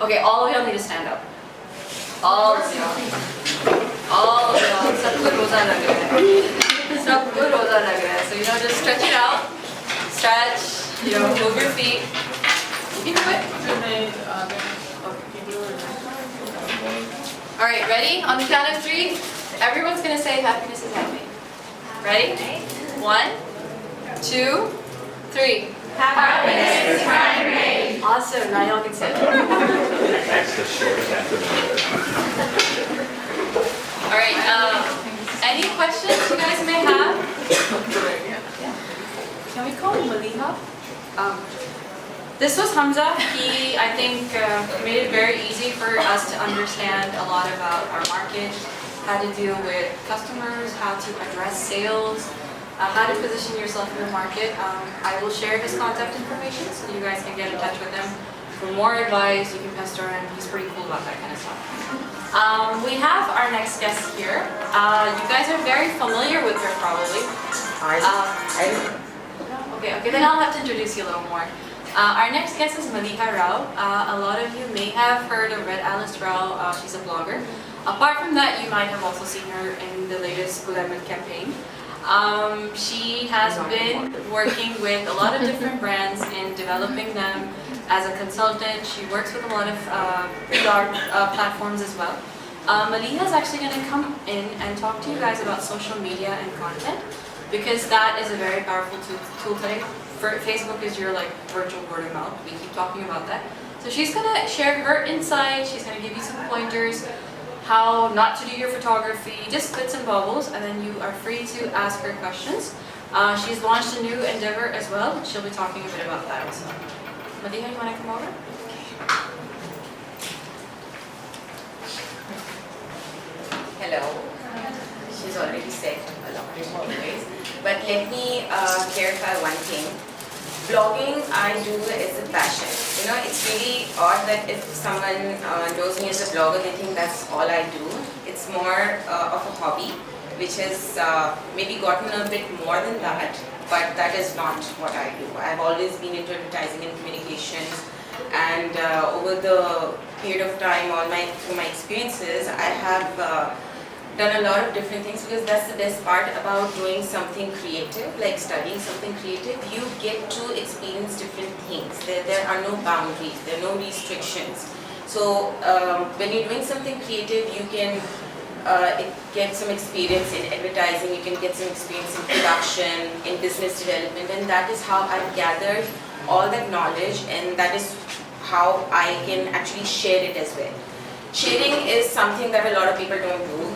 Okay, all of y'all need to stand up. All of y'all. All of y'all. सबको रोजा लग रहा है. सबको रोजा लग रहा है. So just stretch it out. Stretch. Move your feet. You can do it. All right, ready? On the count of 3, everyone's gonna say happiness is handmade. Ready? 1, 2, 3. Happiness is handmade. Awesome. Now y'all can sit. That's the shortest answer. All right. Any questions you guys may have? Can we call him Maliha? This was Hamza. He, I think, made it very easy for us to understand a lot about our market, how to deal with customers, how to address sales, how to position yourself in the market. I will share his contact information so you guys can get in touch with him. For more advice, you can pester him. He's pretty cool about that kind of stuff. We have our next guest here. You guys are very familiar with her probably. Okay, then I'll have to introduce you a little more. Our next guest is Maliha Rao. A lot of you may have heard of Red Alice Rao. She's a blogger. Apart from that, you might have also seen her in the latest Lemon campaign. She has been working with a lot of different brands in developing them as a consultant. She works with a lot of PR platforms as well. Maliha is actually going to come in and talk to you guys about social media and content, because that is a very powerful tool today. Facebook is your virtual word of mouth. We keep talking about that. So she's going to share her insights. She's going to give you some pointers how not to do your photography, just bits and bobbles, and then you are free to ask her questions. She's launched a new endeavor as well. She'll be talking a bit about that also. Maliha, you want to come over? Hello. She's already said a lot in more ways. But let me clarify one thing. Blogging I do is a passion. It's really odd that if someone knows me as a blogger, they think that's all I do. It's more of a hobby, which has maybe gotten a bit more than that, but that is not what I do. I've always been into advertising and communications, and over the period of time, through my experiences, I have done a lot of different things, because that's the best part about doing something creative, like studying something creative. You get to experience different things. There are no boundaries, there are no restrictions. So when you're doing something creative, you can get some experience in advertising, you can get some experience in production, in business development, and that is how I've gathered all that knowledge, and that is how I can actually share it as well. Sharing is something that a lot of people don't do,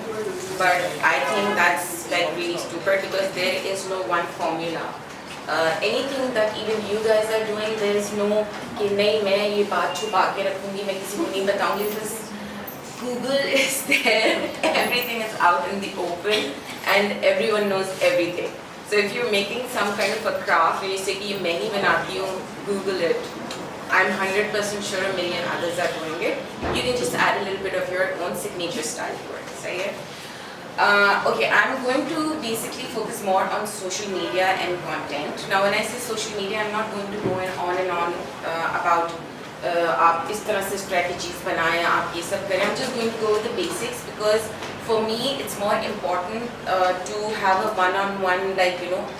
but I think that's really stupid, because there is no one formula. Anything that even you guys are doing, there is no कि नहीं मैं ये बात छुपा के रखूंगी, मैं किसी को नहीं बताऊंगी, because Google is there, everything is out in the open, and everyone knows everything. So if you're making some kind of a craft and you say कि ये मैं ही बनाती हूँ, Google it. I'm 100% sure a million others are doing it. You can just add a little bit of your own signature style to it. Right? Okay, I'm going to basically focus more on social media and content. Now when I say social media, I'm not going to go on and on about आप इस तरह से strategies बनाएं, आप ये सब करें. I'm just going to go with the basics, because for me it's more important to have a one-on-one,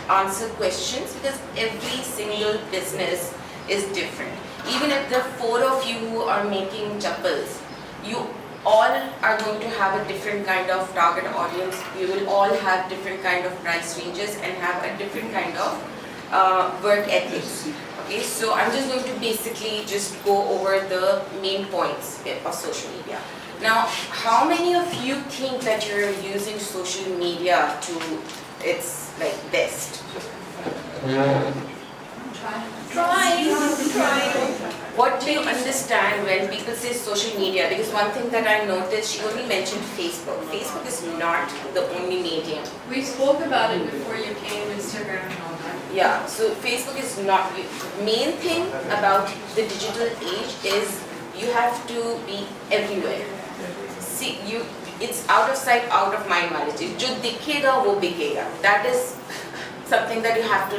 answer questions, because every single business is different. Even if the 4 of you are making chappals, you all are going to have a different kind of target audience. You will all have different kind of price ranges and have a different kind of work ethics. Okay, so I'm just going to basically just go over the main points of social media. Now, how many of you think that you're using social media to its best? Trying. What do you understand when people say social media? Because one thing that I noticed, she only mentioned Facebook. Facebook is not the only medium. We spoke about it before you came, Instagram and all that. Yeah, so Facebook is not. The main thing about the digital age is you have to be everywhere. See, it's out of sight, out of mind knowledge. जो दिखेगा वो बिकेगा. That is something that you have to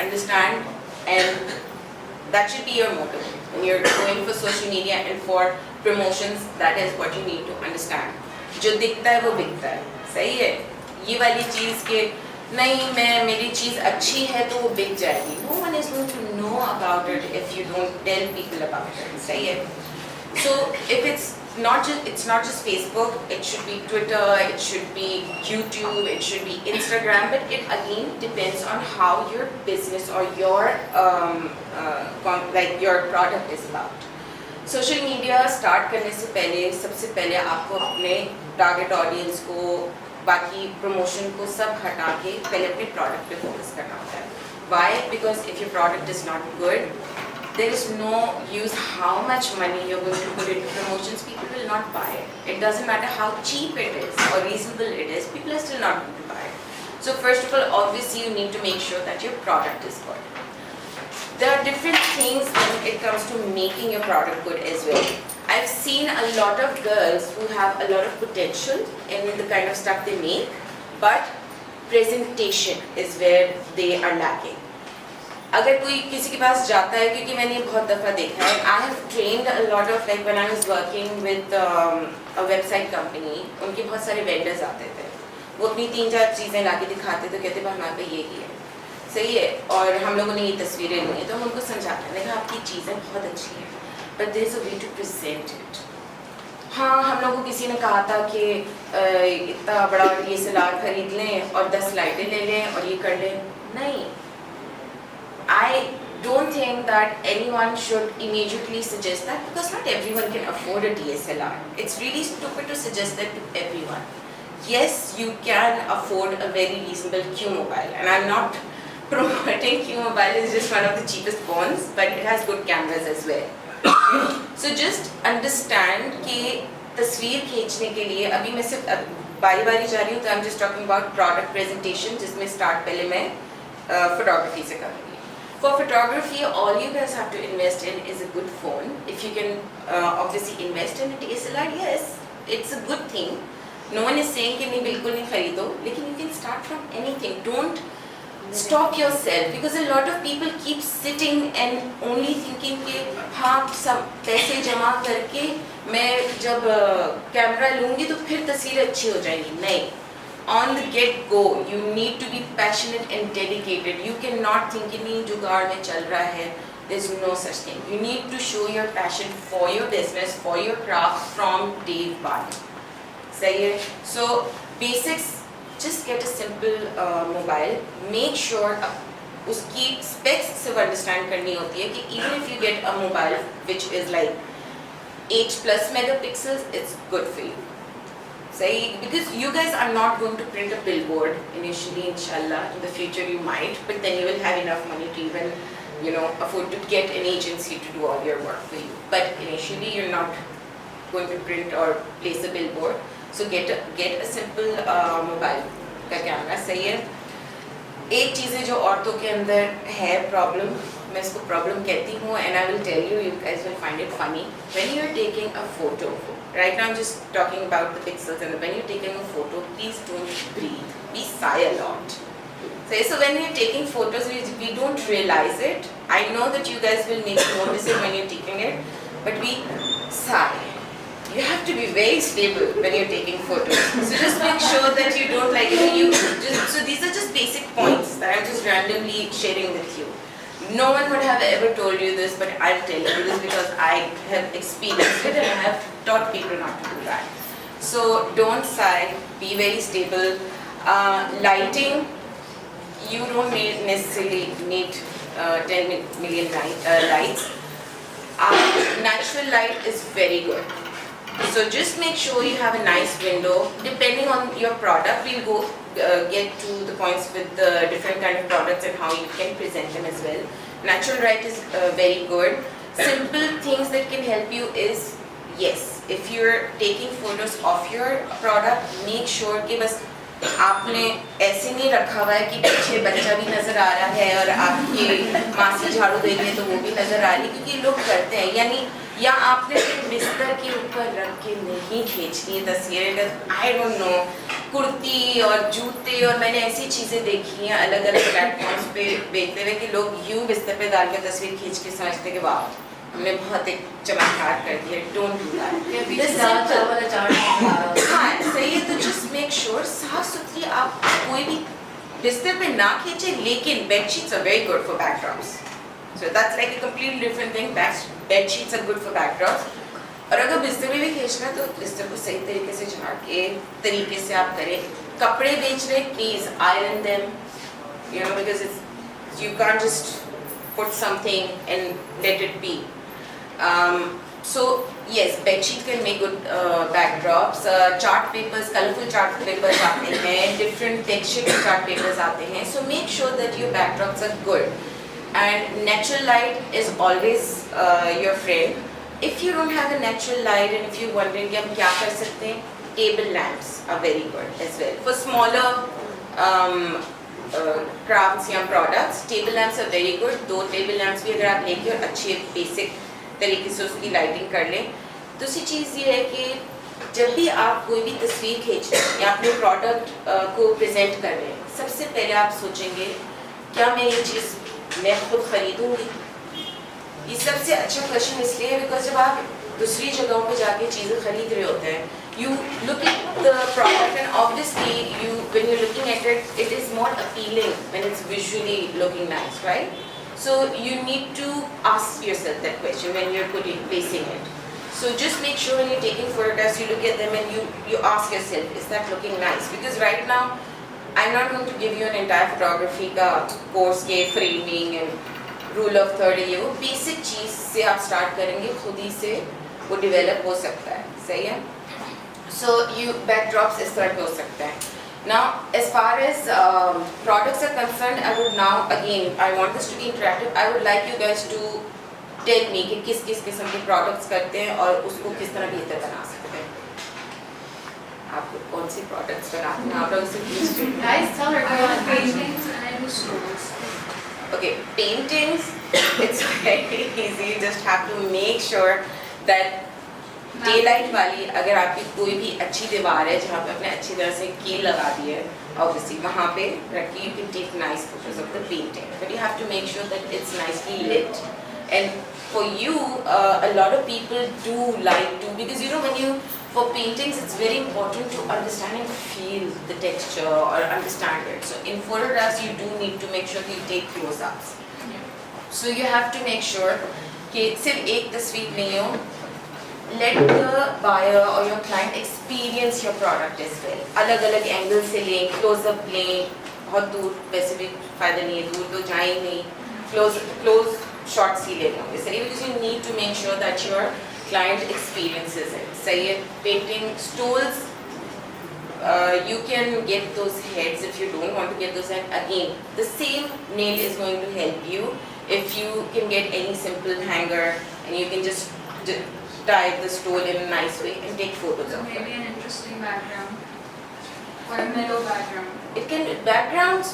understand and That should be your motto. When you're going for social media and for promotions, that is what you need to understand. जो दिखता है वो बिकता है, सही है? ये वाली चीज़ के नहीं मैं मेरी चीज़ अच्छी है तो वो बिक जाएगी. No one is going to know about it if you don't tell people about it, सही है? So if it's not just Facebook, it should be Twitter, it should be YouTube, it should be Instagram, but it again depends on how your business or your like your product is about. Social media start करने से पहले सबसे पहले आपको अपने target audience को बाकी promotion को सब हटा के पहले अपने product पे focus करना होता है. Why? Because if your product is not good, there is no use how much money you're going to put into promotions. People will not buy it. It doesn't matter how cheap it is or reasonable it is, people are still not going to buy it. So first of all, obviously you need to make sure that your product is good. There are different things when it comes to making your product good as well. I've seen a lot of girls who have a lot of potential in the kind of stuff they make, but presentation is where they are lacking. अगर कोई किसी के पास जाता है, क्योंकि मैंने ये बहुत दफ़ा देखा है, I have trained a lot of like when I was working with a website company, उनके बहुत सारे vendors आते थे, वो अपनी 3-4 चीज़ें लाके दिखाते तो कहते हमारे पे ये है, सही है, और हम लोगों ने ये तस्वीरें ली हैं, तो हम उनको समझाते हैं, देखा आपकी चीज़ें बहुत अच्छी हैं, but there is a way to present it. हाँ, हम लोगों को किसी ने कहा था कि इतना बड़ा DSLR खरीद लें और 10 लाइटें ले लें और ये कर लें, नहीं. I don't think that anyone should immediately suggest that because not everyone can afford a DSLR. It's really stupid to suggest that to everyone. Yes, you can afford a very reasonable Q mobile, and I'm not promoting Q mobile. It's just one of the cheapest phones, but it has good cameras as well. So just understand कि तस्वीर खींचने के लिए अभी मैं सिर्फ बारी-बारी जा रही हूँ, तो I'm just talking about product presentation, जिसमें start पहले मैं photography से करूँगी. For photography, all you guys have to invest in is a good phone. If you can obviously invest in a DSLR, yes, it's a good thing. No one is saying कि नहीं बिल्कुल नहीं खरीदो, लेकिन you can start from anything. Don't stop yourself because a lot of people keep sitting and only thinking कि हाँ सब पैसे जमा करके मैं जब कैमरा लूँगी तो फिर तस्वीर अच्छी हो जाएगी. नहीं. On the get-go, you need to be passionate and dedicated. You cannot think कि नहीं जुगाड़ में चल रहा है. There's no such thing. You need to show your passion for your business, for your craft from day one. सही है? So basics, just get a simple mobile. Make sure उसकी specs सिर्फ understand करनी होती है कि even if you get a mobile which is like 8+ megapixels, it's good for you. Say, because you guys are not going to print a billboard initially, inshallah. In the future you might, but then you will have enough money to even, afford to get an agency to do all your work for you. But initially you're not going to print or place a billboard. So get a simple mobile का camera. सही है. एक चीज़ें जो औरतों के अंदर है problem, मैं इसको problem कहती हूँ, and I will tell you, you guys will find it funny. When you're taking a photo, right now I'm just talking about the pixels, and when you're taking a photo, please don't breathe. We sigh a lot. So when we're taking photos, we don't realize it. I know that you guys will maybe notice it when you're taking it, but we sigh. You have to be very stable when you're taking photos. So just make sure that you don't so these are just basic points that I'm just randomly sharing with you. No one would have ever told you this, but I'm telling you this because I have experienced it and I have taught people not to do that. So don't sigh, be very stable. Lighting, you don't necessarily need 10 million lights. Natural light is very good. So just make sure you have a nice window. Depending on your product, we'll go get to the points with the different kind of products and how you can present them as well. Natural light is very good. Simple things that can help you is, yes, if you're taking photos of your product, make sure give us आपने ऐसे नहीं रखा हुआ है कि पीछे बच्चा भी नजर आ रहा है और आपकी मासी झाड़ू दे रही है तो वो भी नजर आ रही है, क्योंकि लोग करते हैं, यानी या आपने बिस्तर के ऊपर रख के नहीं खींचनी है तस्वीरें, आई डोंट नो, कुर्ती और जूते, और मैंने ऐसी चीज़ें देखी हैं अलग अलग प्लेटफॉर्म्स पे बेचते हुए कि लोग यूँ बिस्तर पे डाल के तस्वीर खींच के समझते कि वाह हमने बहुत एक चमत्कार कर दिया, डोंट डू दैट। हाँ सही है, तो जस्ट मेक श्योर साफ सुथरी, आप कोई भी बिस्तर पे ना खींचे, लेकिन bedsheets are very good for backdrops, so that's like a completely different thing, bedsheets are good for backdrops. और अगर बिस्तर में भी खींचना है तो बिस्तर को सही तरीके से झाड़ के तरीके से आप करें। कपड़े बेच रहे please iron them, you know, because it's you can't just put something and let it be. So yes, bedsheet can make good backdrops. Chart papers, colorful chart papers आते हैं, different texture के chart papers आते हैं. So make sure that your backdrops are good. And natural light is always your friend. If you don't have a natural light and if you're wondering कि हम क्या कर सकते हैं, table lamps are very good as well. For smaller crafts या products, table lamps are very good. 2 table lamps भी अगर आप लेके और अच्छे basic तरीके से उसकी लाइटिंग कर लें। दूसरी चीज़ ये है कि जब भी आप कोई भी तस्वीर खींच रहे हैं या अपने प्रोडक्ट को प्रेजेंट कर रहे हैं, सबसे पहले आप सोचेंगे क्या मैं ये चीज़ मैं खुद खरीदूंगी। ये सबसे अच्छा क्वेश्चन इसलिए है बिकॉज जब आप दूसरी जगहों पे जाके चीज़ें खरीद रहे होते हैं, you look at the product and obviously when you're looking at it, it is more appealing when it's visually looking nice, right? So you need to ask yourself that question when you're placing it. So just make sure when you're taking photographs, you look at them and you ask yourself, is that looking nice? Because right now, I'm not going to give you an entire photography ka course के framing and rule of third. ये वो basic चीज़ से आप start करेंगे, खुद ही से वो develop हो सकता है, सही है? So you backdrops इस तरह पे हो सकता है. Now, as far as products are concerned, I would now again, I want this to be interactive. I would like you guys to tell me कि किस किस किस्म के products करते हैं और उसको किस तरह बेहतर बना सकते हैं। आप कौन सी products बनाते हैं? आप लोग से पूछते हैं। Guys, tell her about paintings and I do stones. Okay, paintings, it's very easy. You just have to make sure that day light वाली अगर आपकी कोई भी अच्छी दीवार है जहाँ पे आपने अच्छी तरह से कील लगा दी है, obviously वहाँ पे रखिए, you can take nice photos of the painting, but you have to make sure that it's nicely lit. And for you, a lot of people do like to, because you know when you, for paintings it's very important to understand and feel the texture or understand it. So in photographs you do need to make sure that you take close-ups. So you have to make sure कि सिर्फ एक तस्वीर नहीं हो, let the buyer or your client experience your product as well. अलग अलग angle से लें, क्लोज अप लें, बहुत दूर वैसे भी फायदा नहीं है, दूर तो जाए नहीं, क्लोज शॉट्स ही ले लो इसलिए, because you need to make sure that your client experiences it. सही है? Painting stools, you can get those heads if you don't want to get those heads. Again, the same nail is going to help you if you can get any simple hanger and you can just tie the stool in a nice way and take photos of Maybe it. an interesting background or a meadow background. It can, backgrounds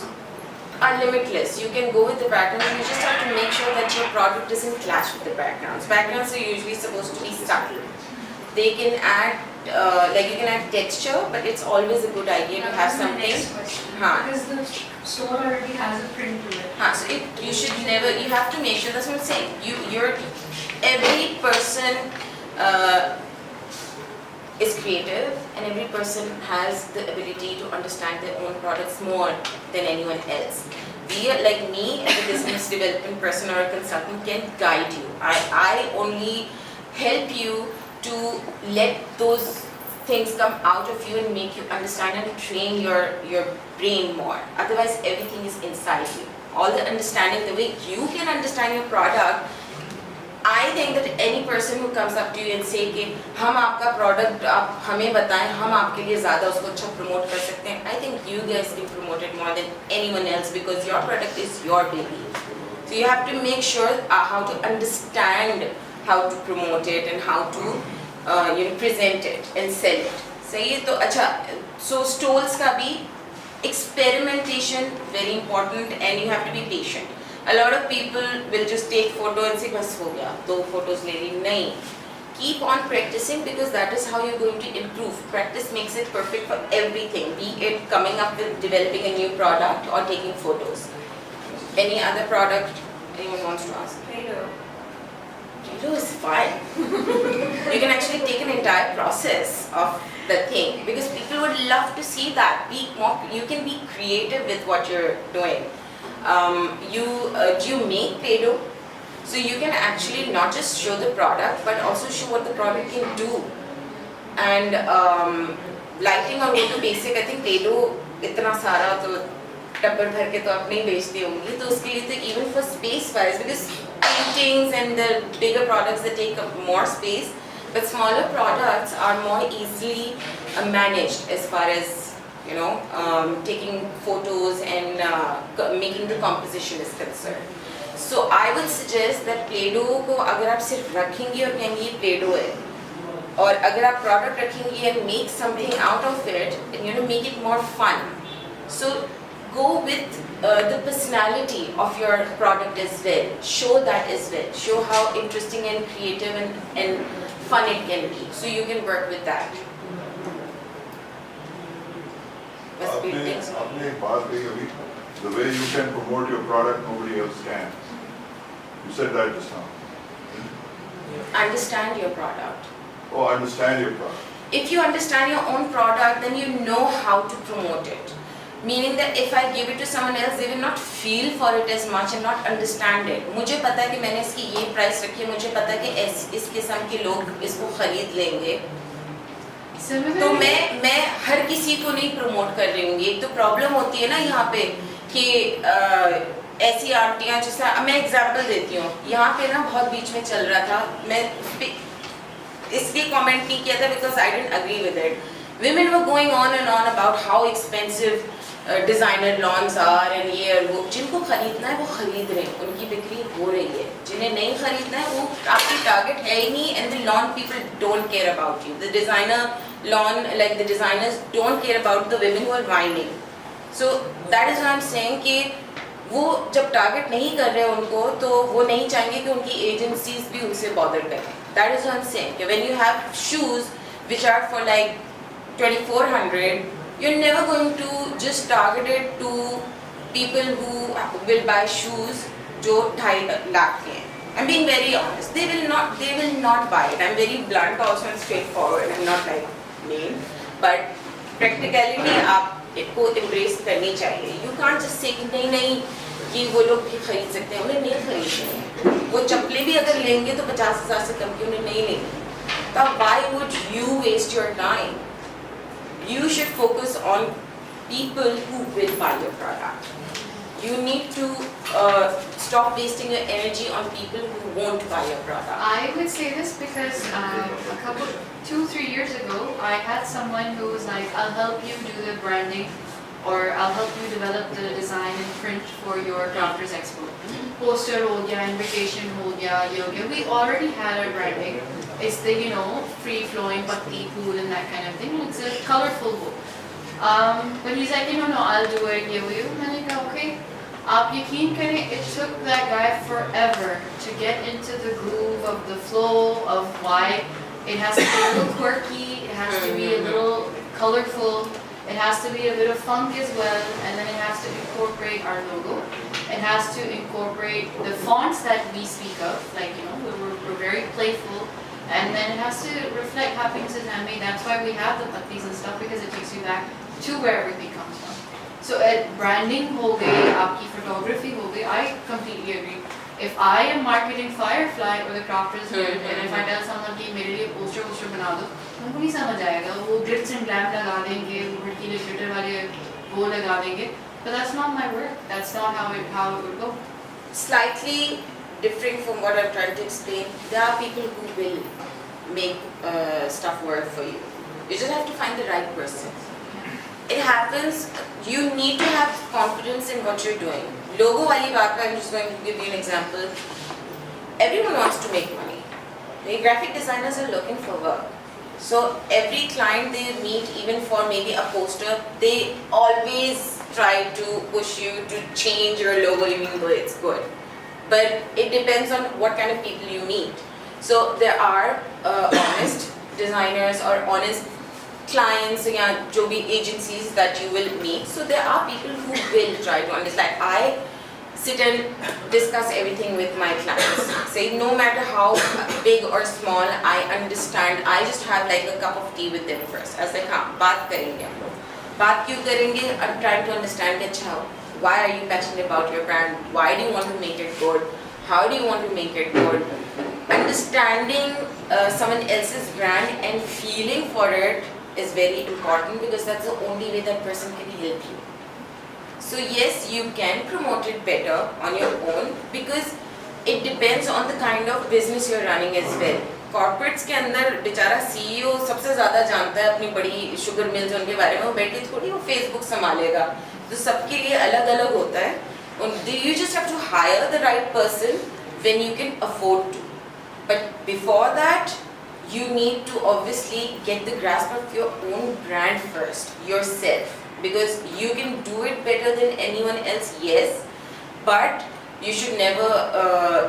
are limitless. You can go with the background. You just have to make sure that your product doesn't clash with the backgrounds. Backgrounds are usually supposed to be subtle. They can add, like you can add texture, but it's always a good idea to have something. Haan. Because the store already has a print to it. So you should never, you have to make sure, that's what I'm saying. Every person is creative and every person has the ability to understand their own products more than anyone else. We, like me as a business development person or a consultant, can guide you. I only help you to let those things come out of you and make you understand and train your brain more. Otherwise everything is inside you. All the understanding, the way you can understand your product, I think that any person who comes up to you and say कि हम आपका product आप हमें बताएं, हम आपके लिए ज़्यादा उसको अच्छा promote कर सकते हैं, I think you guys can promote it more than anyone else because your product is your baby. So you have to make sure how to understand how to promote it and how to present it and sell it. सही है? तो अच्छा, so stalls का भी Experimentation, very important, and you have to be patient. A lot of people will just take photo and say, bas ho gaya, 2 photos le li. Nahi. Keep on practicing because that is how you're going to improve. Practice makes it perfect for everything, be it coming up with developing a new product or taking photos. Any other product anyone wants to ask? Play-Doh. Play-Doh is fun. You can actually take an entire process of the thing because people would love to see that. Be more, you can be creative with what you're doing. Do you make Play-Doh? So you can actually not just show the product but also show what the product can do. And lighting और वो तो basic, I think Play-Doh इतना सारा तो टब्बर भर के तो आप नहीं बेचती होंगी, तो उसके लिए तो even for space wise, because paintings and the bigger products that take up more space, but smaller products are more easily managed as far as taking photos and making the composition is concerned. So I would suggest that Play-Doh को अगर आप सिर्फ रखेंगी और कहेंगी Play-Doh है, और अगर आप product रखेंगी and make something out of it and make it more fun. So go with the personality of your product as well. Show that as well. Show how interesting and creative and fun it can be. So you can work with that. आपने एक बात कही अभी, the way you can promote your product, nobody else can. You said that just now. Understand your product. Oh, understand your product. If you understand your own product, then you know how to promote it. Meaning that if I give it to someone else, they will not feel for it as much and not understand it. मुझे पता है कि मैंने इसकी ये price रखी है, मुझे पता है कि इस किस्म के लोग इसको खरीद लेंगे. तो मैं हर किसी को नहीं प्रमोट कर रही हूँ. एक तो प्रॉब्लम होती है ना यहाँ पे कि ऐसी आंटियाँ, जैसा मैं एग्जांपल देती हूँ, यहाँ पे ना बहुत बीच में चल रहा था, मैं इसलिए कमेंट नहीं किया था because I didn't agree with it. Women were going on and on about how expensive designer lawns are and ये और वो. जिनको खरीदना है वो खरीद रहे हैं, उनकी बिक्री हो रही है. जिन्हें नहीं खरीदना है वो आपकी टारगेट है ही नहीं. And the lawn people don't care about you. The designer lawn, like the designers don't care about the women who are whining. So that is what I'm saying कि वो जब टारगेट नहीं कर रहे उनको, तो वो नहीं चाहेंगे कि उनकी एजेंसीज भी उनसे बॉदर करें. That is what I'm saying. When you have shoes which are for like 2400, you're never going to just target it to people who will buy shoes जो 2.5 lakh के हैं. I'm being very honest. They will not buy it. I'm very blunt also and straightforward. I'm not like mean, but practicality आपको embrace करनी चाहिए. You can't just say कि नहीं कि वो लोग भी खरीद सकते हैं, उन्हें नहीं खरीदनी है. वो चप्पलें भी अगर लेंगे तो 50,000 से कम की उन्हें नहीं लेंगे. तो why would you waste your time? You should focus on people who will buy your product. You need to stop wasting your energy on people who won't buy your product. I would say this because 2-3 years ago, I had someone who was like, I'll help you do the branding or I'll help you develop the design and print for your Doctors Expo. Poster ho gaya, invitation ho gaya, ye ho gaya. We already had our branding. It's the, free flowing patti pool and that kind of thing. And it's a colorful book. But he's like, no, I'll do it, ye ho ye. And I go, okay. Aap yakeen kare, it took that guy forever to get into the groove of the flow of why it has to be a little quirky, it has to be a little colorful, it has to be a bit of funk as well, and then it has to incorporate our logo. It has to incorporate the fonts that we speak of, like, we're very playful, and then it has to reflect how things is handmade. That's why we have the pattis and stuff, because it takes you back to where everything comes from. So branding ho gayi, aapki photography ho gayi, I completely agree. If I am marketing Firefly or the Crafters Guild, and if I tell someone कि मेरे लिए poster बना दो, उनको नहीं समझ आएगा. वो glitz and glam लगा देंगे, वो भड़कीले glitter वाले वो लगा देंगे. But that's not my work. That's not how it would go. Slightly different from what I'm trying to explain. There are people who will make stuff work for you. You just have to find the right person. It happens. You need to have confidence in what you're doing. Logo wali baat pe, I'm just going to give you an example. Everyone wants to make money. The graphic designers are looking for work. So every client they meet, even for maybe a poster, they always try to push you to change your logo even though it's good. But it depends on what kind of people you meet. So there are honest designers or honest clients या जो भी agencies that you will meet. So there are people who will try to understand. I sit and discuss everything with my clients. Say no matter how big or small, I understand. I just have like a cup of tea with them first. I was like, हाँ बात करेंगे हम लोग. बात क्यों करेंगे? I'm trying to understand कि अच्छा, why are you passionate about your brand? Why do you want to make it good? How do you want to make it good? Understanding someone else's brand and feeling for it is very important because that's the only way that person can help you. So yes, you can promote it better on your own because it depends on the kind of business you're running as well. Corporates के अंदर बेचारा CEO सबसे ज़्यादा जानता है अपनी बड़ी sugar mills उनके बारे में, वो बैठ के थोड़ी वो Facebook संभालेगा, तो सबके लिए अलग अलग होता है. You just have to hire the right person when you can afford to. But before that, you need to obviously get the grasp of your own brand first, yourself. Because you can do it better than anyone else, yes, but you should never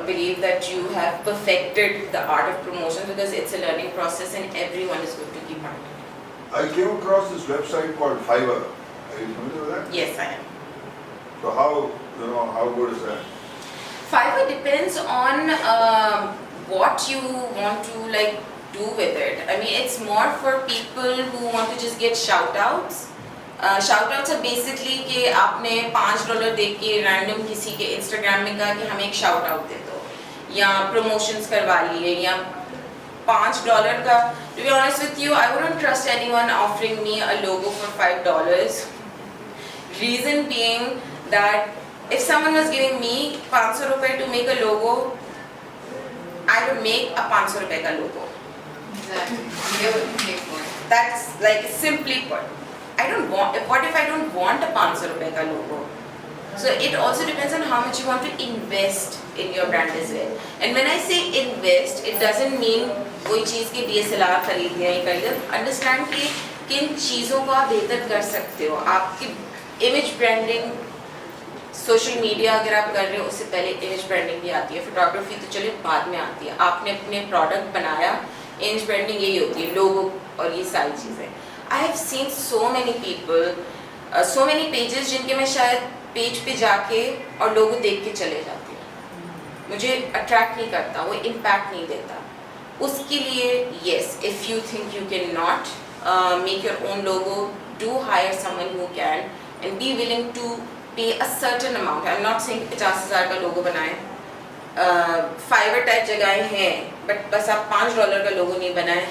believe that you have perfected the art of promotion because it's a learning process and everyone is going to keep on it. I came across this website called Fiverr. Are you familiar with that? Yes, I am. So how good is that? Fiverr depends on what you want to like do with it. I mean, it's more for people who want to just get shout outs. Shout-outs are basically कि आपने $5 दे के random किसी के Instagram में कहा कि हमें एक shout-out दे दो या promotions करवा लिए या $5 का. To be honest with you, I wouldn't trust anyone offering me a logo for $5. Reason being that if someone was giving me ₹500 to make a logo, I would make a ₹500 का logo. Exactly. They would pay for it. That's like simply put. I don't want. What if I don't want a ₹500 का logo? So it also depends on how much you want to invest in your brand as well. And when I say invest, it doesn't mean कोई चीज़ के DSLR खरीद लिया या खरीद. Understand कि किन चीज़ों को आप बेहतर कर सकते हो. आपकी image branding, social media अगर आप कर रहे हो उससे पहले image branding भी आती है. Photography तो चलिए बाद में आती है. आपने अपने product बनाया, image branding यही होती है, logo और ये सारी चीज़ें. I have seen so many people, so many pages जिनके मैं शायद पेज पे जाके और लोगो देख के चले जाते हैं. मुझे अट्रैक्ट नहीं करता, वो इम्पैक्ट नहीं देता. उसके लिए yes, if you think you cannot make your own logo, do hire someone who can and be willing to pay a certain amount. I'm not saying 50,000 का लोगो बनाएं. Fiverr टाइप जगहें हैं, but बस आप $5 का लोगो नहीं बनाएं.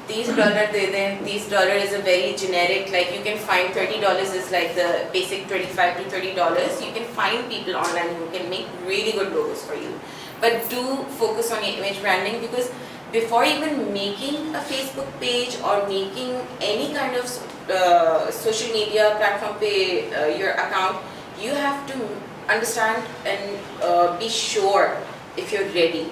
$30 दे दें. $30 is a very generic, like you can find $30 is like the basic $25 to $30. You can find people online who can make really good logos for you. But do focus on your image branding because before even making a Facebook page or making any kind of social media platform your account, you have to understand and be sure if you're ready.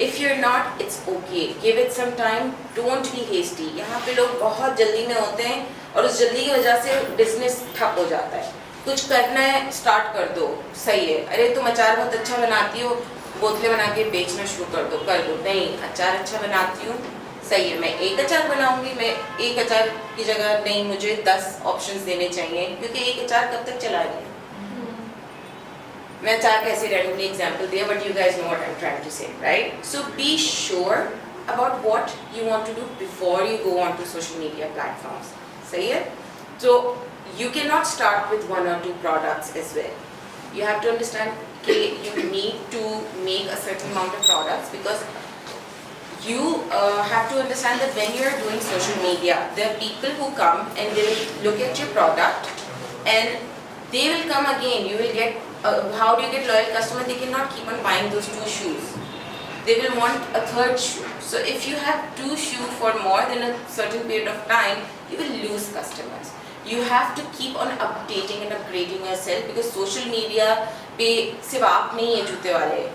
If you're not, it's okay. Give it some time. Don't be hasty. यहाँ पे लोग बहुत जल्दी में होते हैं और उस जल्दी की वजह से business ठप हो जाता है. कुछ करना है, start कर दो, सही है. अरे तुम अचार बहुत अच्छा बनाती हो, बोतलें बना के बेचना शुरू कर दो. नहीं, अचार अच्छा बनाती हूँ, सही है. मैं एक अचार बनाऊंगी, मैं एक अचार की जगह नहीं, मुझे 10 options देने चाहिए क्योंकि एक अचार कब तक चलाएगी. मैं अचार कैसे randomly example दिया, but you guys know what I'm trying to say, right? So be sure about what you want to do before you go onto social media platforms. सही है? So you cannot start with 1 or 2 products as well. You have to understand that you need to make a certain amount of products because you have to understand that when you're doing social media, there are people who come and they will look at your product and they will come again. You will get how do you get loyal customer? They cannot keep on buying those 2 shoes. They will want a 3rd shoe. So if you have 2 shoes for more than a certain period of time, you will lose customers. You have to keep on updating and upgrading yourself because social media पे सिर्फ आप नहीं है जूते वाले.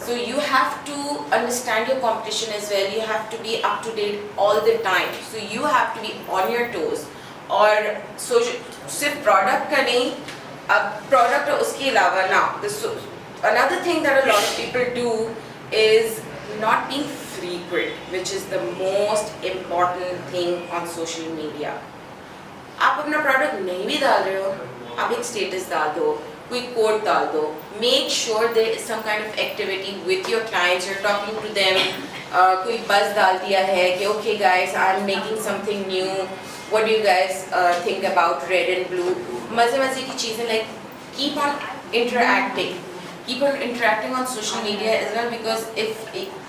So you have to understand your competition as well. You have to be up to date all the time. So you have to be on your toes, और सिर्फ product का नहीं, अब प्रोडक्ट और उसके अलावा ना, another thing that a lot of people do is not being frequent, which is the most important thing on social media. आप अपना प्रोडक्ट नहीं भी डाल रहे हो, आप एक स्टेटस डाल दो, कोई कोड डाल दो, make sure there is some kind of activity with your clients, you are talking to them, कोई बज़ डाल दिया है कि okay guys I am making something new, what do you guys think about red and blue, मज़े की चीज़ें, like keep on interacting, keep on interacting on social media as well, because if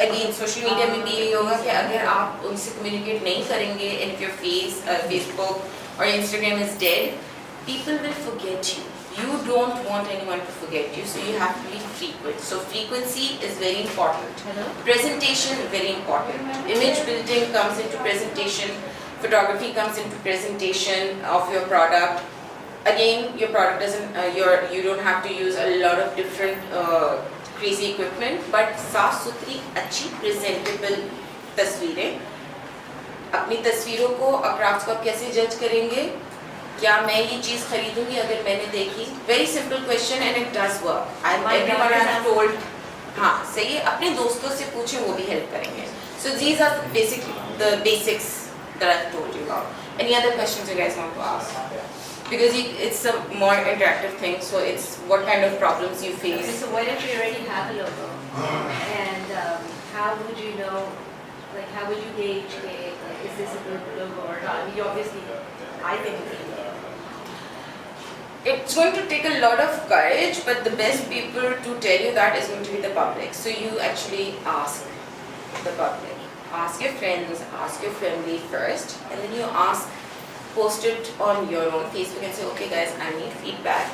again social media में भी यही होगा कि अगर आप उनसे communicate नहीं करेंगे, and if your Facebook or Instagram is dead, people will forget you. You don't want anyone to forget you, so you have to be frequent. So frequency is very important. Presentation very important. Image building comes into presentation. Photography comes into presentation of your product. Again, your product doesn't, you don't have to use a lot of different crazy equipment, but साफ सुथरी अच्छी presentable तस्वीरें. अपनी तस्वीरों को और crafts को आप कैसे जज करेंगे? क्या मैं ये चीज़ खरीदूंगी अगर मैंने देखी? Very simple question and it does work. Everyone I have told, हाँ सही है, अपने दोस्तों से पूछें, वो भी हेल्प करेंगे. So these are the basics that I've told you about. Any other questions you guys want to ask? Because it's a more interactive thing, so it's what kind of problems you face. So what if you already have a logo? And how would you know, like how would you gauge, is this a good logo or not? I mean, you obviously, I think It's going to take a lot of courage, but the best people to tell you that is going to be the public. So you actually ask the public. Ask your friends, ask your family first, and then you post it on your own Facebook and say, okay guys, I need feedback,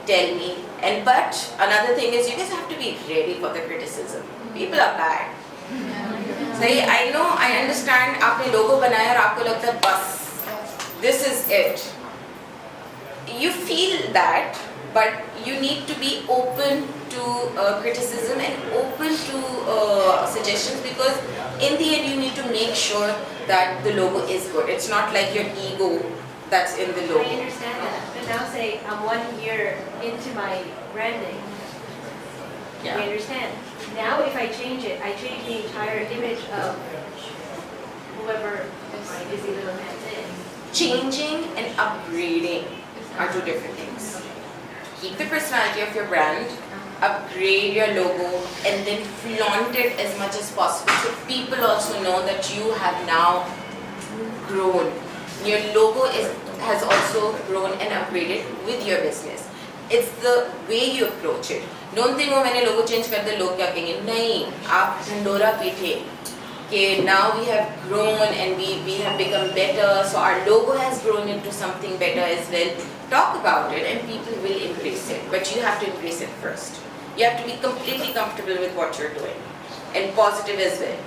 tell me. And but another thing is you guys have to be ready for the criticism. People are bad. So I know, I understand, आपने logo बनाया और आपको लगता है बस, this is it. You feel that, but you need to be open to criticism and open to suggestions, because in the end you need to make sure that the logo is good. It's not like your ego that's in the logo. I understand that, but now say I'm 1 year into my branding. You Yeah. understand? Now if I change it, I change the entire image of whoever my busy little man is. Changing and upgrading are two different things. Keep the personality of your brand, upgrade your logo, and then flaunt it as much as possible so people also know that you have now grown. Your logo has also grown and upgraded with your business. It's the way you approach it. Don't think, oh, मैंने logo change कर दिया, लोग क्या कहेंगे? नहीं, आप ढंडोरा पीटे कि now we have grown and we have become better, so our logo has grown into something better as well. Talk about it and people will embrace it, but you have to embrace it first. You have to be completely comfortable with what you're doing and positive as well.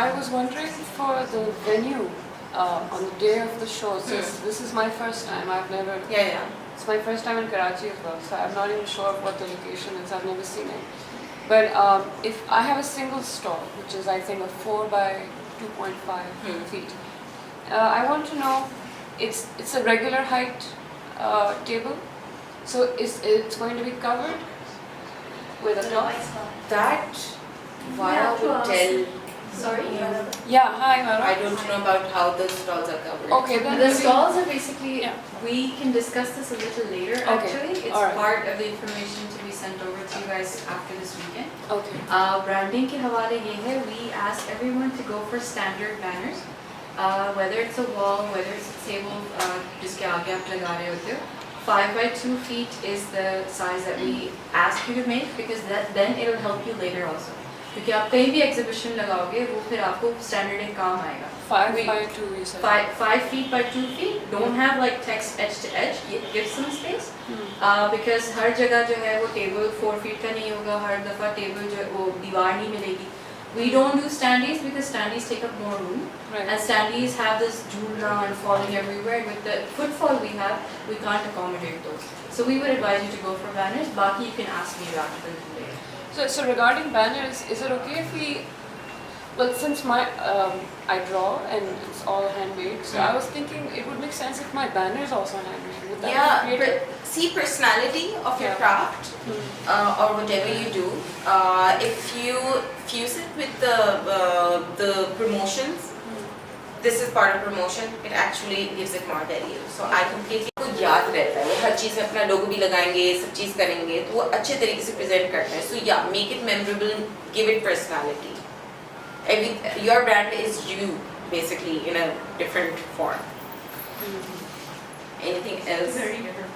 I was wondering for the venue on the day of the show, since this is my first time, I've never, Yeah. it's my first time in Karachi as well, so I'm not even sure of what the location is, I've never seen it. But if I have a single stall, which is I think a 4 by 2.5 feet, I want to know, it's a regular height table, so it's going to be covered with a cloth? That Vaya would tell. Sorry? Yeah, hi Mara. I don't know about how the stalls are covered. Okay, then The maybe- stalls are basically, Yeah. we can discuss this a little later Okay, actually. It's alright. part of the information to be sent over to you guys after this weekend. Okay. Branding के हवाले ये है, we ask everyone to go for standard banners. Whether it's a wall, whether it's a table जिसके आगे आप लगा रहे होते हो. 5 by 2 feet is the size that we ask you to make, because then it will help you later also. क्योंकि आप कहीं भी exhibition लगाओगे, वो फिर आपको standard एक काम आएगा. 5 We- by 2 you said. 5 feet by 2 feet. Don't have like text edge to edge. Give some space. Because हर जगह जो है वो table 4 feet का नहीं होगा. हर दफा table जो है वो दीवार नहीं मिलेगी. We don't do standees because standees take up more room. Right. And standees have this jhulna and falling everywhere. With the footfall we have, we can't accommodate those. So we would advise you to go for banners. Baki you can ask me after the later. So regarding banners, is it okay if we Well, since I draw and it's all handmade, so I was thinking it would make sense if my banner is also handmade. Would that Yeah, be creative? but see personality of your Yeah. craft or whatever you do. If you fuse it with the promotions, this is part of promotion. It actually gives it more value. So I completely को याद रहता है वो हर चीज़ में अपना लोगो भी लगाएंगे सब चीज़ करेंगे तो वो अच्छे तरीके से प्रेजेंट करते हैं. So yeah, make it memorable, give it personality. Your brand is you basically in a different form. Anything else? Very different.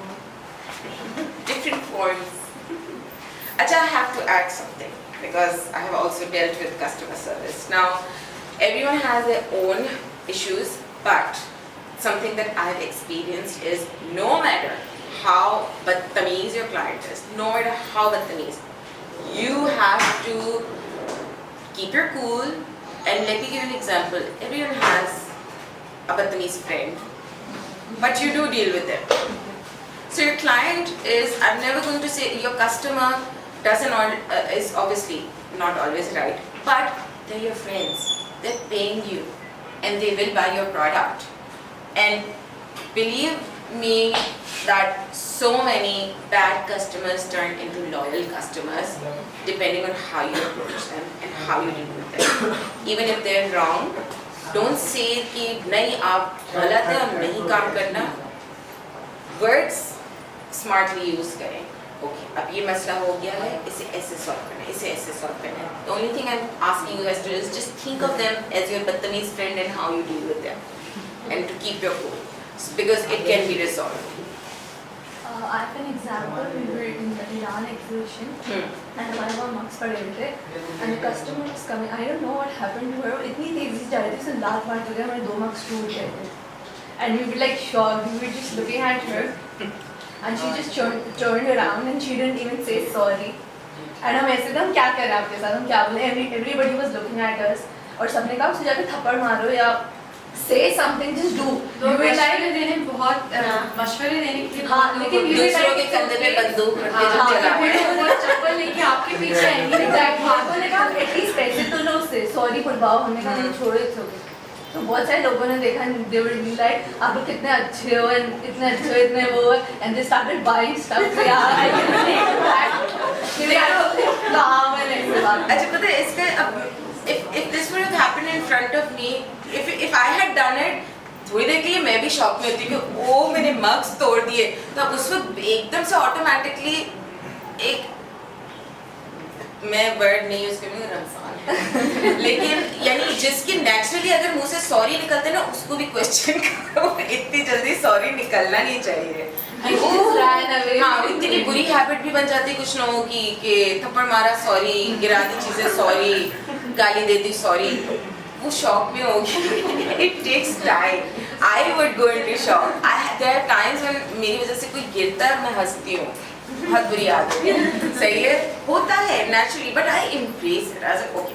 Different forms. Acha, I have to add something because I have also dealt with customer service. Now, everyone has their own issues, but something that I've experienced is no matter how badtameez your client is, no matter how badtameez, you have to keep your cool. And let me give you an example. Everyone has a badtameez friend, but you do deal with them. So your client is, I'm never going to say your customer is obviously not always right, but they're your friends. They're paying you and they will buy your product. And believe me that so many bad customers turn into loyal customers depending on how you approach them and how you deal with them. Even if they're wrong, don't say कि नहीं आप गलत है और नहीं काम करना. Words smartly use करें. Okay, अब ये मसला हो गया है, इसे ऐसे solve करना है, इसे ऐसे solve करना है. The only thing I'm asking you guys to do is just think of them as your badtameez friend and how you deal with them, and to keep your cool, because it can be resolved. I have an example. We were in the Iran exhibition and हमारे वहाँ marks पड़े हुए थे and the customer was coming. I don't know what happened to her. इतनी तेजी से जा रही थी उसने लात मार के हमारे 2 marks टूट गए थे. And we were like shocked. We were just looking at her and she just turned around and she didn't even say sorry. And हम ऐसे थे हम क्या कर रहे हैं आपके साथ हम क्या बोले. Everybody was looking at us और सबने कहा उसे जाके थप्पड़ मारो या say something, just do. तो मशवरे देने बहुत मशवरे देने के लिए हाँ लेकिन you were दूसरों के like कंधे पे बंदूक रख के हाँ, जो चला फिर है. वो चप्पल लेके आपके पीछे आएंगे exactly. आपने कहा एटलीस्ट पैसे तो लो उससे सॉरी बुलवाओ. हमने कहा नहीं छोड़ो इट्स ओके. तो बहुत सारे लोगों ने देखा they were like आप लोग कितने अच्छे हो and इतने अच्छे हो इतने वो and they started buying stuff. So yeah, I can relate to that. कि यार काम है ऐसे बात. अच्छा पता है इसका अब if this would have happened in front of me, if I had done it, थोड़ी देर के लिए मैं भी शॉक में होती कि ओ मैंने मग्स तोड़ दिए. तो अब उस वक्त एकदम से ऑटोमेटिकली एक मैं वर्ड नहीं यूज करूँगी रमजान लेकिन यानी जिसकी नेचुरली अगर मुंह से सॉरी निकलते ना उसको भी क्वेश्चन करो. इतनी जल्दी सॉरी निकलना नहीं चाहिए. हाँ इतनी बुरी हैबिट भी बन जाती है कुछ लोगों की कि थप्पड़ मारा सॉरी, गिरा दी चीजें सॉरी, गाली दे दी सॉरी. वो शॉक में होगी. It takes time. I would go into shock. There are times when मेरी वजह से कोई गिरता है मैं हंसती हूँ. बहुत बुरी आदत है. सही है होता है naturally but I embrace it as okay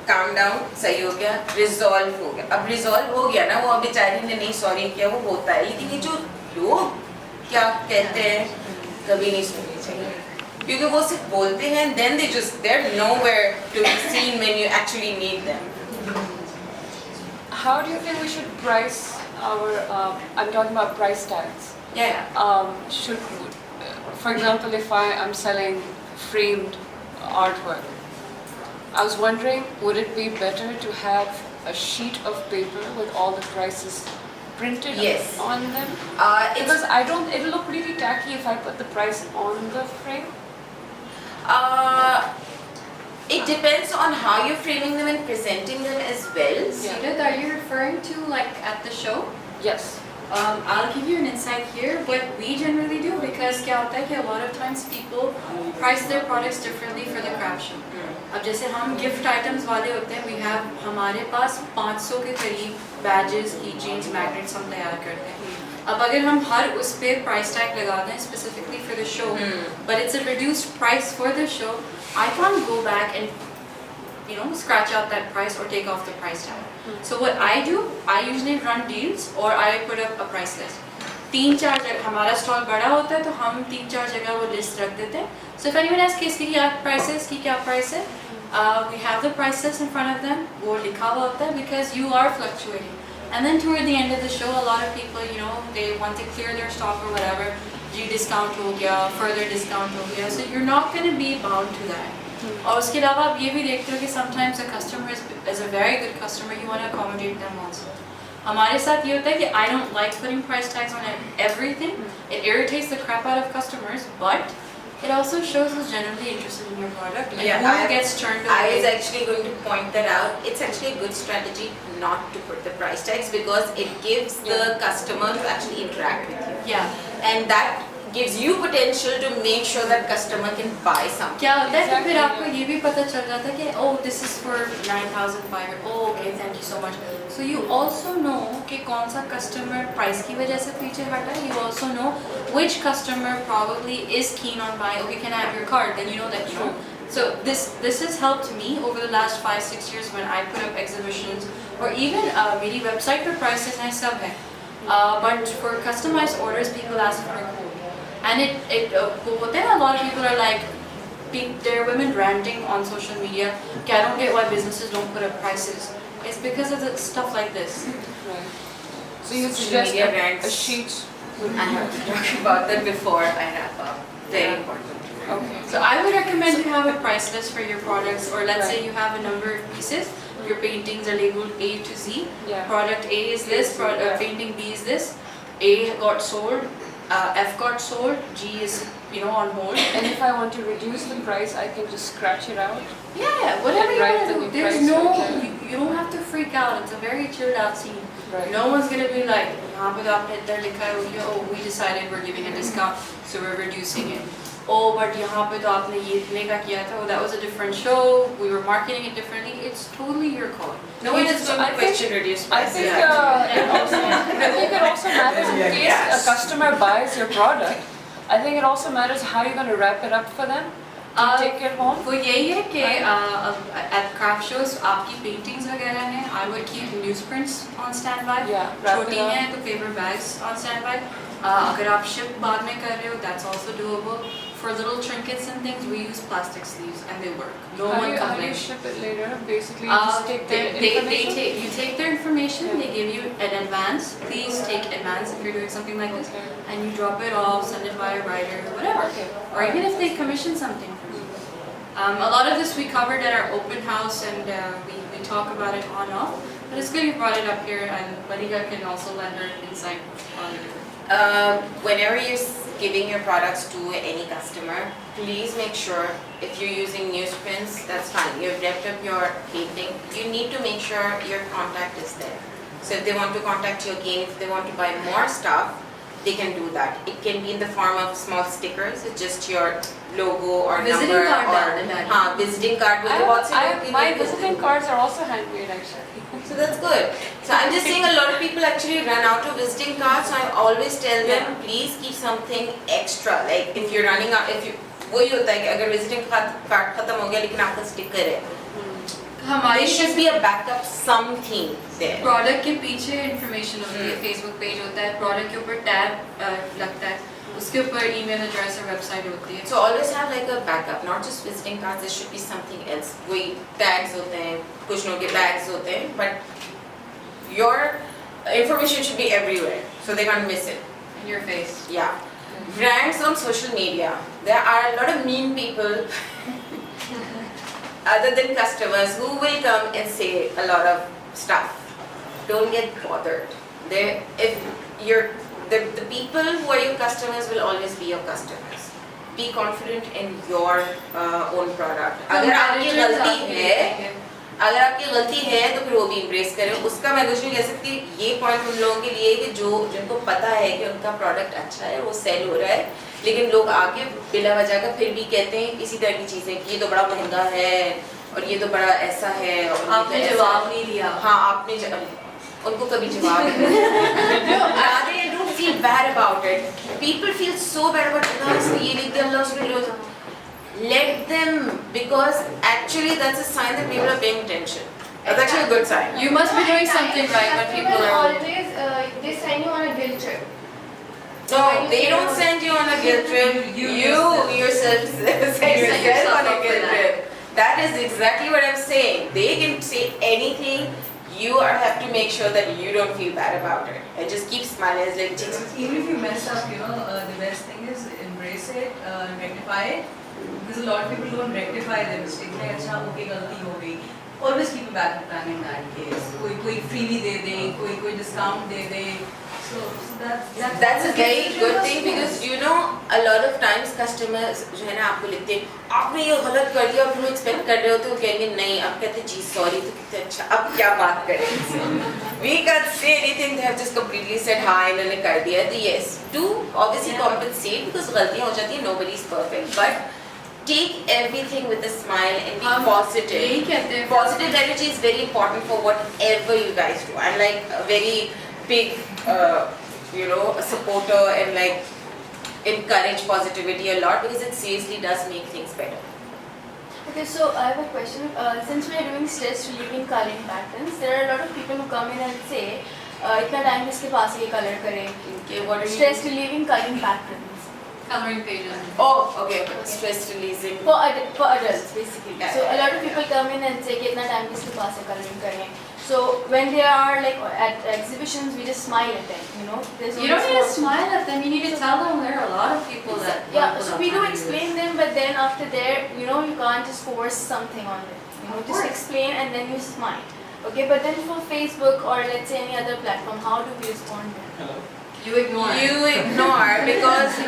calm down. सही हो गया रिजॉल्व हो गया. अब रिजॉल्व हो गया ना वो अब बेचारी ने नहीं सॉरी किया वो होता है. लेकिन ये जो लोग क्या कहते हैं कभी नहीं सुननी चाहिए क्योंकि वो सिर्फ बोलते हैं then they're nowhere to be seen when you actually need them. How do you think we should price our? I'm talking about price tags. Yeah. For example, if I am selling framed artwork, I was wondering, would it be better to have a sheet of paper with all the prices printed Yes. on them? Because It'll look really tacky if I put the price on the frame. it depends on how you're framing them and presenting them as well. Seeded, are you referring to like at the show? Yes. I'll give you an insight here. What we generally do, because क्या होता है कि a lot of times people price their products differently for the craft show. अब जैसे हम gift items वाले होते हैं, we have हमारे पास 500 के करीब बैजेस, कीचेन्स, मैग्नेट्स हम तैयार करते हैं. अब अगर हम हर उस पे प्राइस टैग लगा दें specifically for the show, but it's a reduced price for the show, I can't go back and scratch out that price or take off the price tag. So what I do, I usually run deals or I put up a price list. 3-4 जगह हमारा stall बड़ा होता है तो हम 3-4 जगह वो list रख देते हैं. So if anyone asks इसकी क्या प्राइस है, इसकी क्या प्राइस है, we have the price list in front of them, वो लिखा हुआ होता है because you are fluctuating. And then toward the end of the show, a lot of people, you know, they want to clear their stock or whatever. G discount हो गया, further discount हो गया. So you're not going to be bound to that. और उसके अलावा आप ये भी देखते हो कि sometimes a customer is a very good customer, you want to accommodate them also. हमारे साथ ये होता है कि I don't like putting price tags on everything. It irritates the crap out of customers, but it also shows who's genuinely interested in your product and who gets turned away. I was actually going to point that out. It's actually a good strategy not to put the price tags because it gives the customer to actually interact with you. Yeah. And that gives you potential to make sure that customer can buy something. क्या होता है कि फिर आपको ये भी पता चल जाता है कि oh this is for 9,500. Oh okay, thank you so much. So you also know कि कौन सा customer price की वजह से पीछे हटा है. You also know which customer probably is keen on buying. Okay, can I have your card? Then you know that you know. So this has helped me over the last 5-6 years when I put up exhibitions or even मेरी website पर prices हैं सब हैं. But for customized orders, people ask for a quote. And it होता है ना, a lot of people are like, there are women ranting on social media, I don't get why businesses don't put up prices. It's because of the stuff like this. Right. So you Social suggest media a brands. sheet? I have to talk about that before I wrap up. Very important. Okay. So I would recommend to have a price list for your products, or let's say you have a number of pieces. Your paintings are labeled A to Z. Yeah. Product A is this, painting B is this. A got sold, F got sold, G is, you know, on hold. And if I want to reduce the price, I can just scratch it out. Yeah, whatever you Write want the to do. new There's price no, right there. you don't have to freak out. It's a very chilled out scene. Right. No one's gonna be like, यहाँ पे तो आपने इतना लिखा है, oh, we decided we're giving a discount, so we're reducing it. Oh, but यहाँ पे तो आपने ये इतने का किया था, oh, that was a different show, we were marketing it differently. It's totally your call. No one is going to question reduced I prices. think it also matters in case a customer buys your product. I think it also matters how you're going to wrap it up for them. Take it home. वो यही है कि at craft shows आपकी paintings वगैरह हैं, I would keep newsprints on standby. Yeah, wrap it छोटी up. हैं तो paper bags on standby. अगर आप ship बाद में कर रहे हो, that's also doable. For little trinkets and things, we use plastic sleeves and they work. No How one do you complains. ship it later? Basically, you just take their information. You take their information, they give you an advance. Please take advance if you're doing something like this, Okay. and you drop it off, send it by a rider, whatever. Okay. Or even if they commission something from you. A lot of this we covered at our open house, and we talk about it on and off. But it's good you brought it up here, and Maliha can also lend her insight on it. Whenever you're giving your products to any customer, please make sure if you're using newsprints, that's fine. You've wrapped up your painting. You need to make sure your contact is there. So if they want to contact you again, if they want to buy more stuff, they can do that. It can be in the form of small stickers. It's just your logo or Visiting number card or डाल देना। visiting card. वो तो बहुत से लोग भी My नहीं visiting cards are also handmade actually. So that's good. So I'm just saying a lot of people actually run out of visiting cards. So I always tell them, please keep something extra. Like if you're running out, if you वही होता है कि अगर visiting card खत्म हो गया लेकिन आपका sticker है, हमारी there should be a backup something there. Product के पीछे इंफॉर्मेशन होती है, फेसबुक पेज होता है, प्रोडक्ट के ऊपर टैब लगता है, उसके ऊपर ईमेल एड्रेस और वेबसाइट होती है. So always have like a backup, not just visiting cards. There should be something else. कोई tags होते हैं, कुछ लोगों के bags होते हैं, but your information should be everywhere, so they can't miss it. In your face. Yeah. Brands on social media. There are a lot of mean people other than customers who will come and say a lot of stuff. Don't get bothered. The people who are your customers will always be your customers. Be confident in your own product. अगर आपकी गलती है तो फिर वो भी embrace करें. उसका मैं कुछ नहीं कह सकती. ये point उन लोगों के लिए कि जिनको पता है कि उनका product अच्छा है, वो sell हो रहा है, लेकिन लोग आके बिला वजह का फिर भी कहते हैं इसी तरह की चीजें कि ये तो बड़ा महंगा है और ये तो बड़ा ऐसा है. और आपने जवाब नहीं दिया. हाँ, आपने उनको कभी जवाब they don't feel bad about it. People feel so bad about it. ये लिख दिया, अल्लाह उसमें लो. Let them, because actually that's a sign that people are paying attention. That's actually a good sign. You must be doing something right when people are. Always they send you on a guilt trip. No, they don't send you on a guilt trip. You yourself send yourself on a guilt trip. That That is exactly what I'm saying. They can say anything. You have to make sure that you don't feel bad about it. And just keep smiling. It's like, Even if you mess up, the best thing is embrace it, rectify it. Because a lot of people don't rectify their mistakes. Like, अच्छा, okay, गलती हो गई. Always keep a backup plan in that case. कोई freebie दे दे, कोई discount they they. So that's a very good thing because a lot of times customers जो है ना आपको लिखते हैं आपने ये गलत कर दिया, आप एक्सपेक्ट कर रहे हो तो कहेंगे नहीं, आप कहते जी सॉरी तो कहते अच्छा अब क्या बात करें. We can't say anything. They have just completely said हाँ इन्होंने कर दिया. तो yes, do obviously compensate because गलतियाँ हो जाती हैं. Nobody is perfect, but take everything with a smile and be positive. Positive energy is very important for whatever you guys do. I'm like a very big, a supporter and like encourage positivity a lot because it seriously does make things better. Okay, so I have a question. Since we are doing stress relieving coloring patterns, there are a lot of people who come in and say, "इतना time इसके पास ये color करे." Okay, what are you? Stress relieving coloring patterns. Coloring pages. Oh, okay. Stress releasing. For adults, basically. Yeah, So yeah, a lot of people come in and say, "कितना time इसके पास है coloring करने." So when they are like at exhibitions, we just smile at them. There's You don't always need to one- smile at them, you need to tell them there are a lot of people that Yeah, will so not we do want to explain this. them, but then after there, you can't just force something on them. Just course. explain and then you smile. Okay, but then for Facebook or let's say any other platform, how do we respond then? You ignore it. You ignore because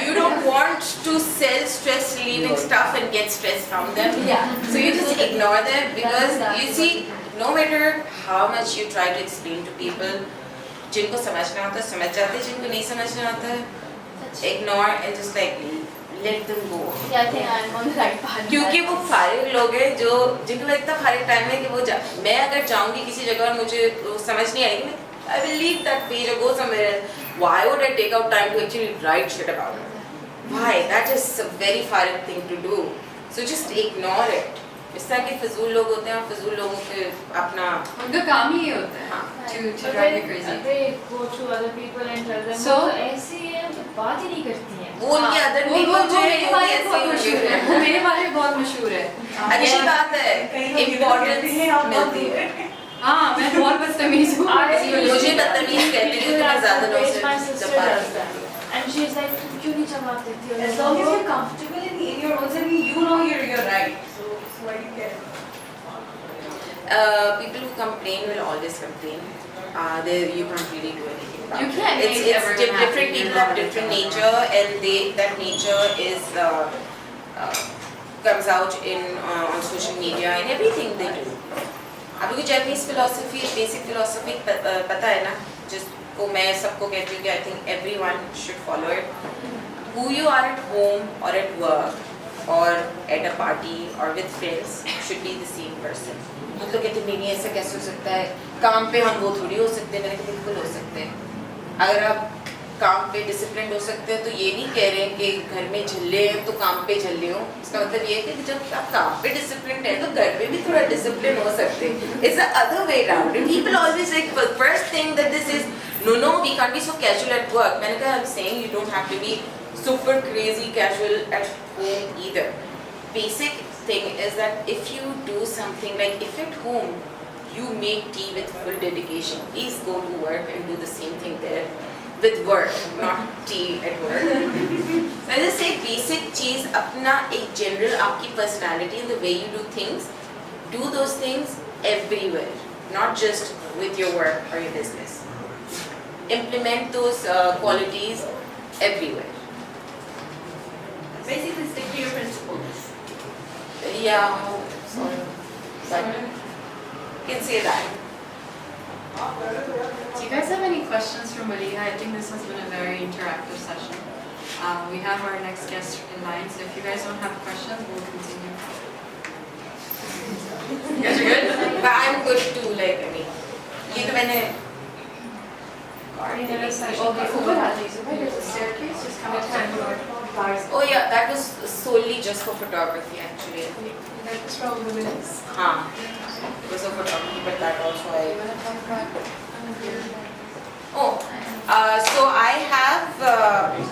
you don't want to sell stress relieving stuff and get stress from them. Yeah. So you just ignore them because That's you see, no matter how much you try to explain to people, जिनको समझना होता है समझ जाते हैं, जिनको नहीं समझना होता है ignore and just like let them go. Yeah, I think I'm on the right path. क्योंकि वो फारिग लोग हैं जो जिनको लगता है फारिग टाइम है कि वो मैं अगर जाऊंगी किसी जगह और मुझे वो समझ नहीं आएगी, I will leave that page or go somewhere else. Why would I take out time to actually write shit about it? Why? That is a very farid thing to do. So just ignore it. इस तरह के फजूल लोग होते हैं और फजूल लोगों के अपना उनका काम ही ये होता है हाँ. to drive you crazy. They go to other people and tell them, So- "वो तो ऐसी है, वो तो बात ही नहीं करती हैं." वो उनके अदर वो people जो है मेरे वो बारे ऐसे में बहुत ही मशहूर है, वो मेरे बारे में बहुत मशहूर है. अच्छी बात है, इम्पोर्टेंस मिलती है. हाँ, मैं बहुत बदतमीज हूँ. मुझे बदतमीज कहते हैं क्योंकि मैं ज़्यादा लोगों से My sister जब बात does that. And she's like, "तुम क्यों नहीं जवाब देती हो?" as long as you're comfortable in your own self, you know you're right. So why do you care? People who complain will always complain. You can't really do anything about You it. can't make It's everyone different happy, people you have know. different nature and that nature is comes out on social media and everything they do. आपको Japanese philosophy, basic philosophy पता है ना? जिसको मैं सबको कहती हूँ कि I think everyone should follow it. Who you are at home or at work or at a party or with friends should be the same person. मतलब कहते हैं नहीं ऐसा कैसे हो सकता है, काम पे हम वो थोड़ी हो सकते हैं, मैंने कहा बिल्कुल हो सकते हैं. अगर आप काम पे डिसिप्लिन हो सकते हैं तो ये नहीं कह रहे हैं कि घर में झल्ले हैं तो काम पे झल्ले हो. इसका मतलब ये है कि जब आप काम पे डिसिप्लिन है तो घर पे भी थोड़ा डिसिप्लिन हो सकते हैं. It's the other way around. And people always like first thing that this is no we can't be so casual at work. मैंने कहा I'm saying you don't have to be super crazy casual at home either. Basic thing is that if you do something like if at home you make tea with full dedication, please go to work and do the same thing there with work, not tea at work. So I just say basic चीज अपना एक general आपकी personality and the way you do things, do those things everywhere, not just with your work or your business. Implement those qualities everywhere. Basically stick to your principles. Yeah, sorry. But you can say that. Do you guys have any questions for Maliha? I think this has been a very interactive session. We have our next guest in line, so if you guys don't have questions, we'll continue. You guys are good? But I'm good too, like, I mean, ये तो मैंने Okay, ऊपर आ जाइए. So there's a staircase, just come up to Oh yeah, that was solely just for photography actually. That's from women's. हाँ, it was for photography, but that also I. Oh, so I have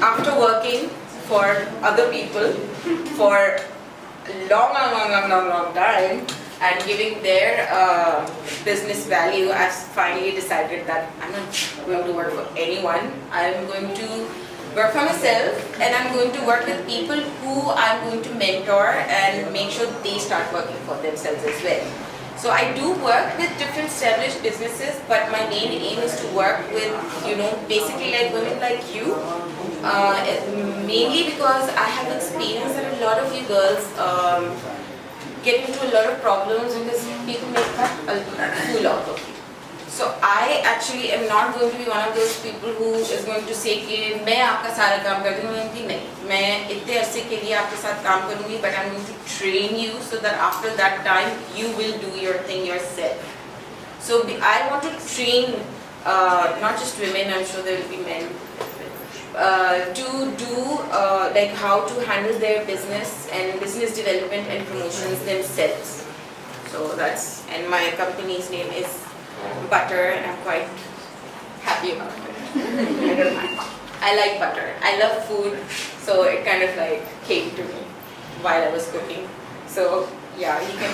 after working for other people for long time and giving their business value, I've finally decided that I'm not going to work for anyone. I'm going to work for myself, and I'm going to work with people who I'm going to mentor and make sure they start working for themselves as well. So I do work with different established businesses, but my main aim is to work with, basically like women like you. Mainly because I have experienced that a lot of you girls get into a lot of problems because people make a fool out of you. So I actually am not going to be one of those people who is going to say कि मैं आपका सारा काम कर दूँगी, नहीं, मैं इतने अरसे के लिए आपके साथ काम करूँगी, but I'm going to train you so that after that time you will do your thing yourself. So I want to train not just women, I'm sure there will be men, to do like how to handle their business and business development and promotions themselves. So that's, and my company's name is Butter, and I'm quite happy about it. I don't mind. I like butter. I love food, so it kind of like came to me while I was cooking. So yeah, you can.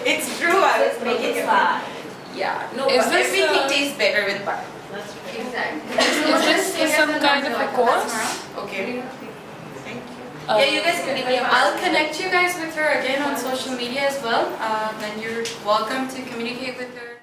It's true. I was making it. Yeah. No, Is but this, everything tastes better with butter. Is this some kind of a course? Okay. Thank you. Yeah, you guys can give me a I'll connect you guys with her again on social media as well. And you're welcome to communicate with her.